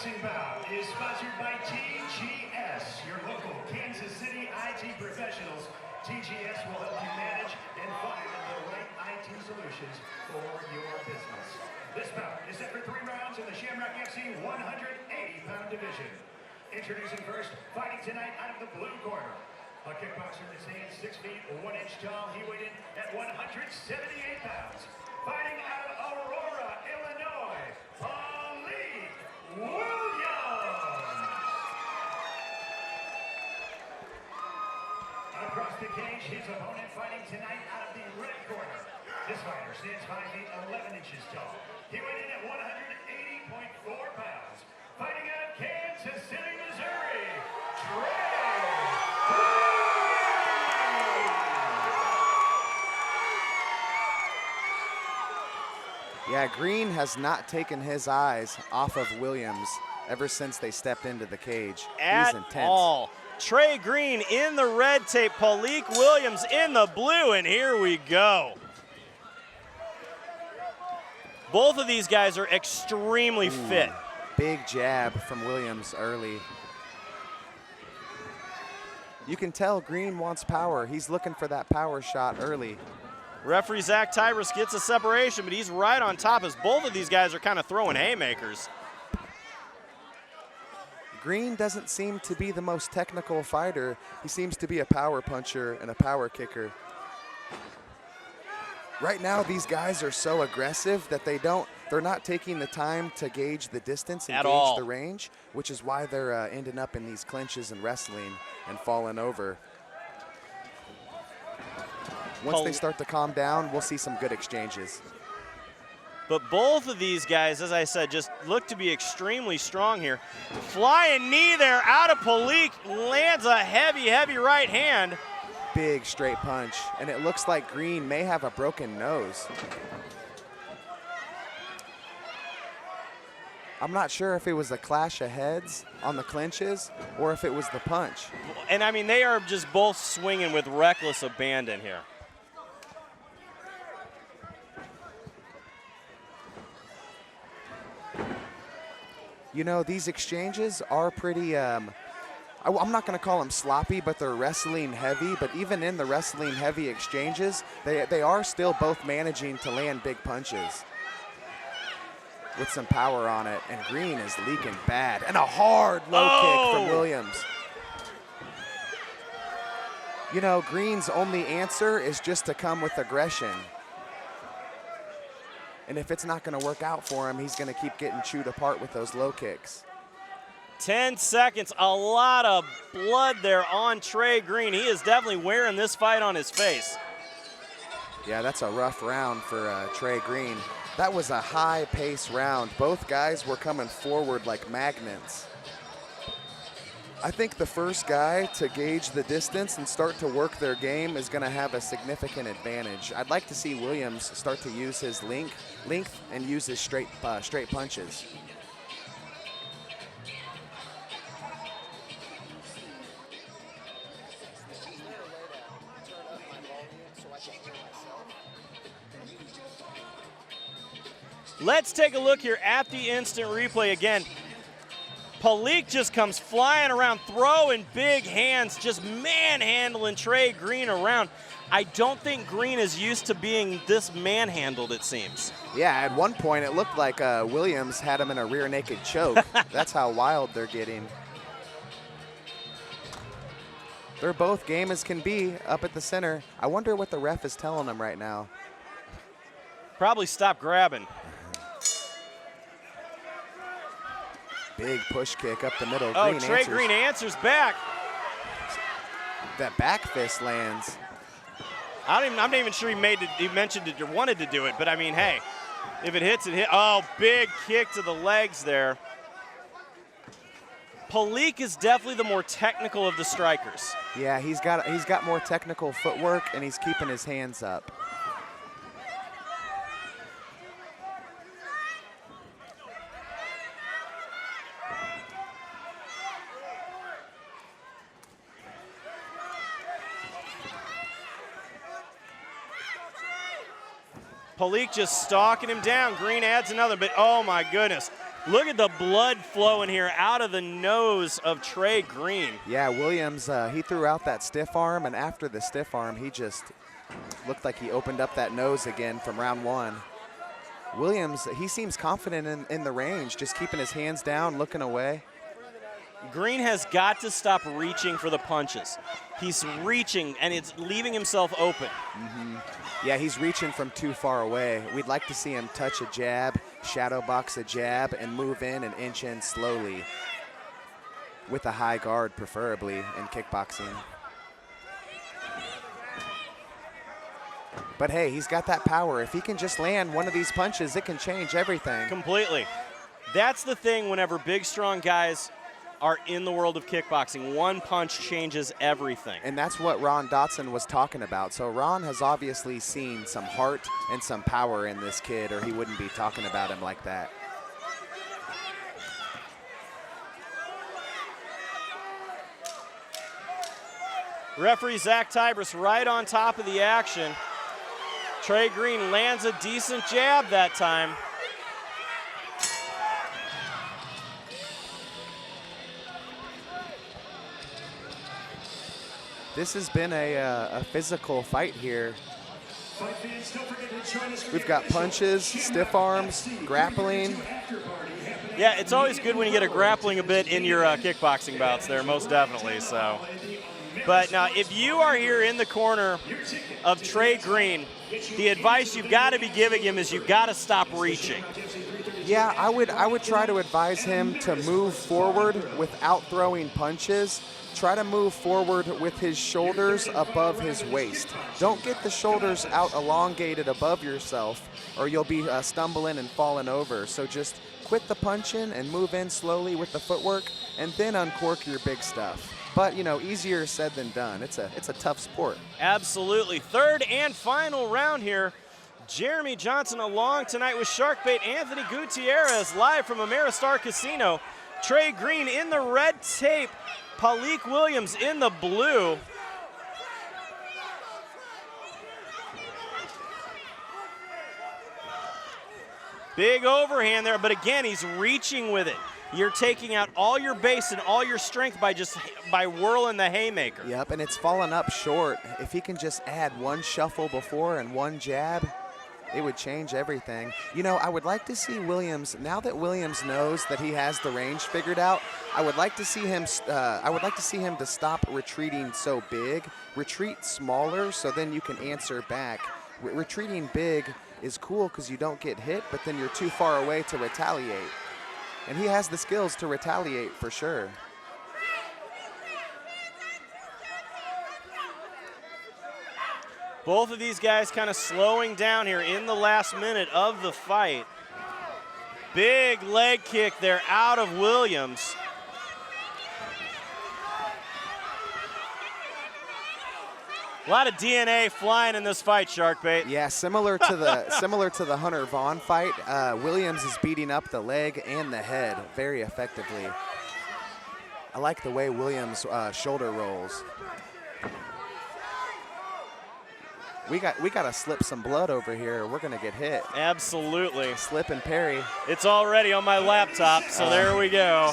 boxing bout is sponsored by TGS, your local Kansas City IT professionals. TGS will help you manage and find the right IT solutions for your business. This bout is set for 3 rounds in the Shamrock FC 180-pound division. Introducing first, fighting tonight out of the blue corner. A kickboxer that stands 6 feet 1 inch tall. He weighed in at 178 pounds. Fighting out of Aurora, Illinois, Palique Williams. Across the cage, his opponent fighting tonight out of the red corner. This fighter stands 5 feet 11 inches tall. He weighed in at 180.4 pounds. Fighting out of Kansas City, Missouri, Trey. Yeah, Green has not taken his eyes off of Williams ever since they stepped into the cage. He's intense. All. Trey Green in the red tape, Palique Williams in the blue, and here we go. Both of these guys are extremely fit. Big jab from Williams early. You can tell Green wants power. He's looking for that power shot early. Referee Zach Tyrus gets a separation, but he's right on top as both of these guys are kind of throwing haymakers. Green doesn't seem to be the most technical fighter. He seems to be a power puncher and a power kicker. Right now, these guys are so aggressive that they're not taking the time to gauge the distance and gauge the range, which is why they're ending up in these clinches and wrestling and falling over. Once they start to calm down, we'll see some good exchanges. But both of these guys, as I said, just look to be extremely strong here. Flying knee there out of Palique, lands a heavy, heavy right hand. Big straight punch, and it looks like Green may have a broken nose. I'm not sure if it was a clash of heads on the clinches or if it was the punch. And I mean, they are just both swinging with reckless abandon here. You know, these exchanges are pretty, I'm not going to call them sloppy, but they're wrestling heavy. But even in the wrestling heavy exchanges, they are still both managing to land big punches with some power on it. And Green is leaking bad. And a hard low kick from Williams. You know, Green's only answer is just to come with aggression. And if it's not going to work out for him, he's going to keep getting chewed apart with those low kicks. 10 seconds, a lot of blood there on Trey Green. He is definitely wearing this fight on his face. Yeah, that's a rough round for Trey Green. That was a high-pace round. Both guys were coming forward like magnets. I think the first guy to gauge the distance and start to work their game is going to have a significant advantage. I'd like to see Williams start to use his length and use his straight punches. Let's take a look here at the instant replay again. Palique just comes flying around, throwing big hands, just manhandling Trey Green around. I don't think Green is used to being this manhandled, it seems. Yeah, at one point it looked like Williams had him in a rear naked choke. That's how wild they're getting. They're both game as can be up at the center. I wonder what the ref is telling them right now. Probably stop grabbing. Big push kick up the middle. Oh, Trey Green answers back. That back fist lands. I'm not even sure he mentioned it or wanted to do it, but I mean, hey, if it hits, it hit. Oh, big kick to the legs there. Palique is definitely the more technical of the strikers. Yeah, he's got more technical footwork, and he's keeping his hands up. Palique just stalking him down. Green adds another, but oh my goodness. Look at the blood flowing here out of the nose of Trey Green. Yeah, Williams, he threw out that stiff arm, and after the stiff arm, he just looked like he opened up that nose again from round 1. Williams, he seems confident in the range, just keeping his hands down, looking away. Green has got to stop reaching for the punches. He's reaching, and it's leaving himself open. Yeah, he's reaching from too far away. We'd like to see him touch a jab, shadow box a jab, and move in and inch in slowly with a high guard, preferably, in kickboxing. But hey, he's got that power. If he can just land one of these punches, it can change everything. Completely. That's the thing whenever big, strong guys are in the world of kickboxing. One punch changes everything. And that's what Ron Dotson was talking about. So Ron has obviously seen some heart and some power in this kid, or he wouldn't be talking about him like that. Referee Zach Tybris right on top of the action. Trey Green lands a decent jab that time. This has been a physical fight here. We've got punches, stiff arms, grappling. Yeah, it's always good when you get a grappling a bit in your kickboxing bouts there, most definitely. So, but now if you are here in the corner of Trey Green, the advice you've got to be giving him is you've got to stop reaching. Yeah, I would try to advise him to move forward without throwing punches. Try to move forward with his shoulders above his waist. Don't get the shoulders out elongated above yourself, or you'll be stumbling and falling over. So just quit the punching and move in slowly with the footwork, and then uncork your big stuff. But, you know, easier said than done. It's a tough sport. Absolutely. Third and final round here. Jeremy Johnson along tonight with Sharkbait Anthony Gutierrez live from Ameristar Casino. Trey Green in the red tape. Palique Williams in the blue. Big overhand there, but again, he's reaching with it. You're taking out all your base and all your strength by whirling the haymaker. Yep, and it's fallen up short. If he can just add one shuffle before and one jab, it would change everything. You know, I would like to see Williams, now that Williams knows that he has the range figured out, I would like to see him to stop retreating so big. Retreat smaller so then you can answer back. Retreating big is cool because you don't get hit, but then you're too far away to retaliate. And he has the skills to retaliate for sure. Both of these guys kind of slowing down here in the last minute of the fight. Big leg kick there out of Williams. A lot of DNA flying in this fight, Sharkbait. Yeah, similar to the Hunter Vaughn fight, Williams is beating up the leg and the head very effectively. I like the way Williams' shoulder rolls. We got to slip some blood over here. We're gonna get hit. Absolutely. Slip and parry. It's already on my laptop, so there we go.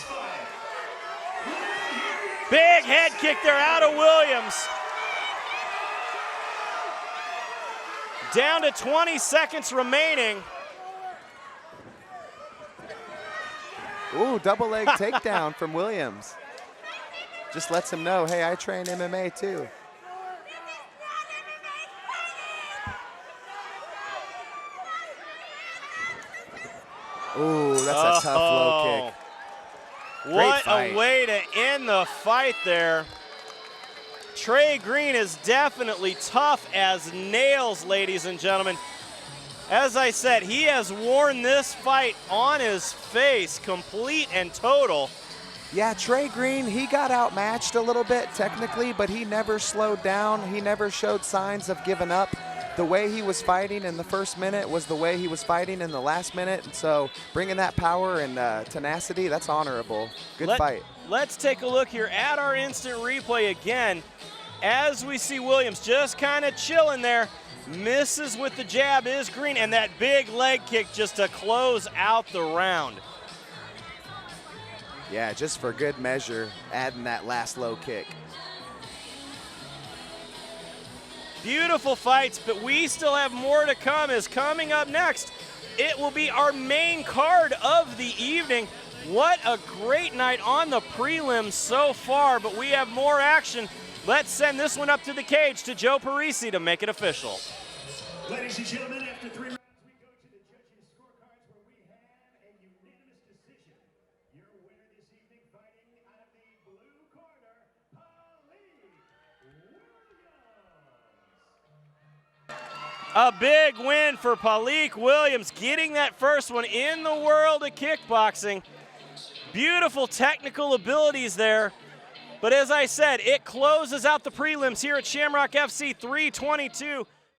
Big head kick there out of Williams. Down to 20 seconds remaining. Ooh, double leg takedown from Williams. Just lets him know, hey, I train MMA too. Ooh, that's a tough low kick. What a way to end the fight there. Trey Green is definitely tough as nails, ladies and gentlemen. As I said, he has worn this fight on his face, complete and total. Yeah, Trey Green, he got outmatched a little bit technically, but he never slowed down. He never showed signs of giving up. The way he was fighting in the first minute was the way he was fighting in the last minute. And so bringing that power and tenacity, that's honorable. Good fight. Let's take a look here at our instant replay again. As we see Williams just kind of chilling there, misses with the jab is Green, and that big leg kick just to close out the round. Yeah, just for good measure, adding that last low kick. Beautiful fights, but we still have more to come. As coming up next, it will be our main card of the evening. What a great night on the prelims so far, but we have more action. Let's send this one up to the cage to Joe Parisi to make it official. Ladies and gentlemen, after 3 rounds, we go to the judges' scorecards where we have a unanimous decision. Your winner this evening, fighting out of the blue corner, Palique Williams. A big win for Palique Williams, getting that first one in the world of kickboxing. Beautiful technical abilities there. But as I said, it closes out the prelims here at Shamrock FC 322.